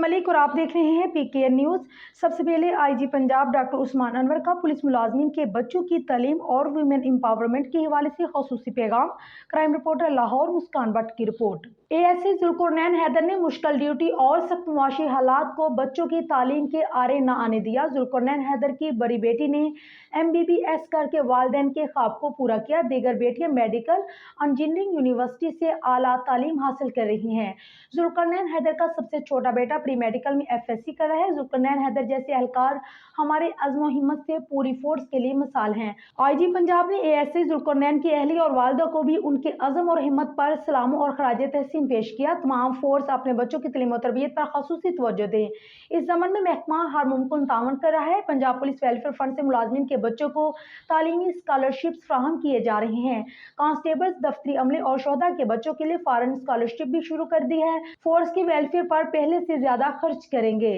मलिक और आप देख रहे हैं PKN न्यूज। सबसे पहले IG पंजाब डॉक्टर उस्मान अनवर का पुलिस मुलाजमीन के बच्चों की तालीम और वुमेन एम्पावरमेंट के हवाले से खसूसी पैगाम। क्राइम रिपोर्टर लाहौर मुस्कान भट्ट की रिपोर्ट। ASI जुल्कुरनैन हैदर ने मुश्किल ड्यूटी और सख्त मुआशी हालात को बच्चों की तालीम के आरे न आने दिया। जुल्कुरनैन हैदर की बड़ी बेटी ने MBBS करके वालिदैन के ख्वाब को पूरा किया। दीगर बेटियां मेडिकल इंजीनियरिंग यूनिवर्सिटी से आला तालीम हासिल कर रही हैं। जुल्कुरनैन हैदर का सबसे छोटा बेटा प्री मेडिकल में FSC कर रहा है। जुल्कुरनैन हैदर जैसे एहलकार हमारे अज़्म हिम्मत से पूरी फोर्स के लिए मिसाल हैं। IG पंजाब ने ASI जुल्कुरनैन की अहली और वालिदा को भी उनके अज़्म और हिम्मत पर सलाम और खराज तहसीन पेश किया। तमाम फोर्स अपने बच्चों की तालीम और तरबियत पर खसूसी तवज्जो दें। इस ज़मन में महकमा हर मुमकिन तावन कर रहा है। पंजाब पुलिस वेलफेयर फंड से मुलाजमीन के बच्चों को तालीमी स्कॉलरशिप्स फराहम किए जा रहे हैं। कांस्टेबल्स, दफ्तरी अमले और शोहदा के बच्चों के लिए फॉरेन स्कॉलरशिप भी शुरू कर दी है। फोर्स की वेलफेयर पर पहले से ज्यादा खर्च करेंगे।